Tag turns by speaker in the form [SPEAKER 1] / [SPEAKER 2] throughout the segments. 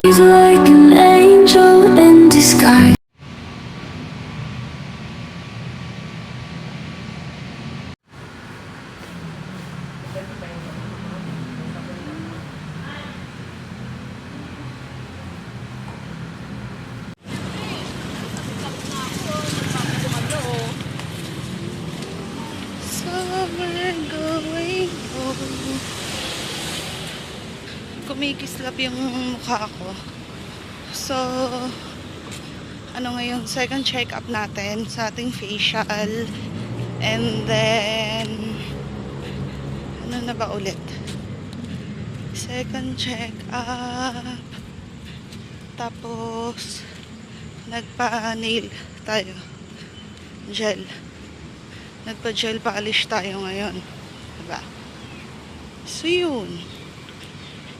[SPEAKER 1] He's like an angel in disguise.
[SPEAKER 2] Summer going home. Kumikislap yung mukha ko. So, ano ngayon, second check-up natin sa ating facial. And then, ano na ba ulit? Second check-up. Tapos, nagpa-nail tayo. Gel. Nagpa-gel polish tayo ngayon. Diba? So, yun.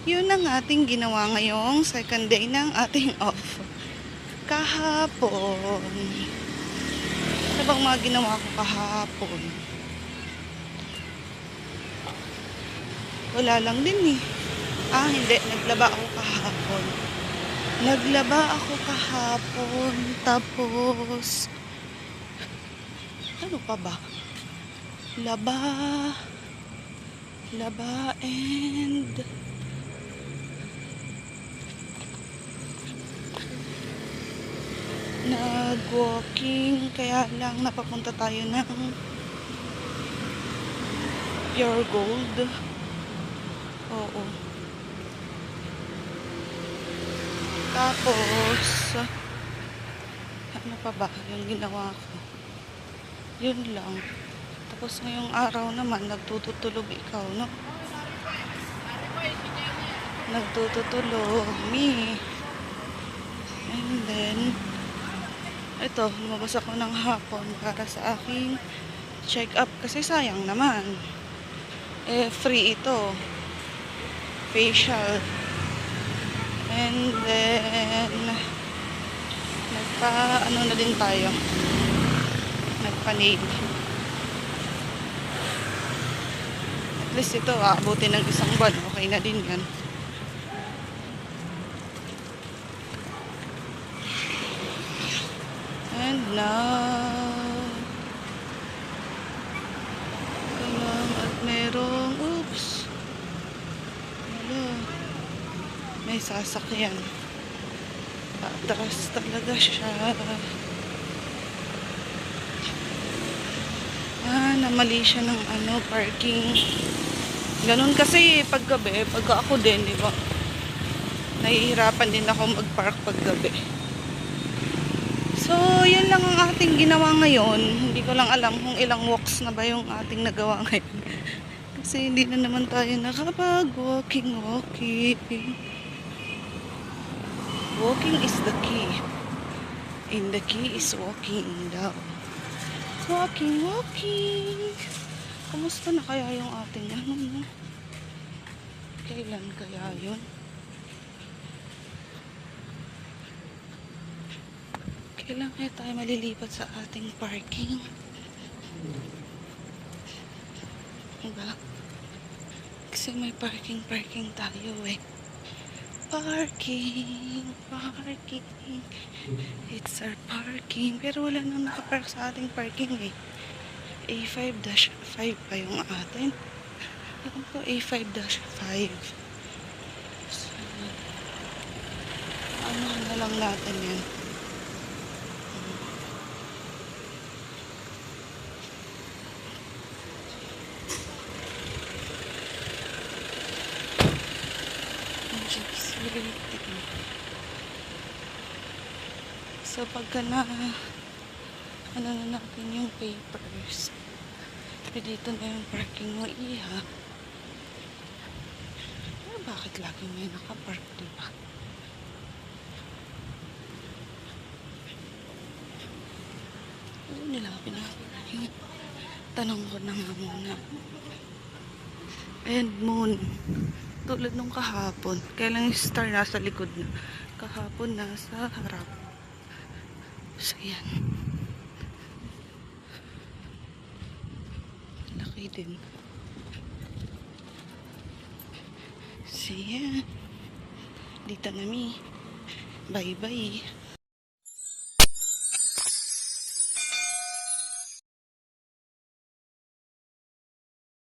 [SPEAKER 2] Yun ang ating ginawa ngayong second day ng ating off. Kahapon. Ano bang mga ginawa ko kahapon? Wala lang din eh. Hindi. Naglaba ako kahapon. Tapos, ano pa ba? Laba and nag-walking, kaya lang napapunta tayo ng Pure Gold. Oo. Tapos ano pa ba yung ginawa ko? Yun lang. Tapos ngayong araw naman nagtutulog ikaw, no? Nagtutulog me. And then ito, lumabas ako ng hapon para sa aking check-up kasi sayang naman. Free ito. Facial. And then ano na din tayo. Nagpa-nail. At least ito, aabutin ng isang buwan. Okay na din yan. And now, at merong, oops, wala, may sasakyan. Atras talaga siya. Namali siya ng parking. Ganun kasi paggabi, pagka ako din, di ba? Nahihirapan din ako mag-park paggabi. So, yun lang ang ating ginawa ngayon. Hindi ko lang alam kung ilang walks na ba yung ating nagawa ngayon. Kasi hindi na naman tayo nakapag-walking. Walking is the key. And the key is walking daw. Walking. Kamusta na kaya yung ating ano? Kailan kaya yun? Kailan kaya tayo malilipat sa ating parking? Diba? Kasi may parking tayo eh. Parking. It's our parking. Pero wala nang nakapark sa ating parking eh. A5-5 pa yung atin. Alam ko A5-5. So, ano na lang natin yan. So pagka na ano na natin yung papers, dito na yung parking mo iha. Pero bakit lagi may nakapark, diba? Ano nila pinapaging? Tanong ko na nga muna. And moon. Tulad nung kahapon. Kailan yung star nasa likod na. Kahapon nasa harap. So yan. Laki din. So yan. dito na mi. Bye bye.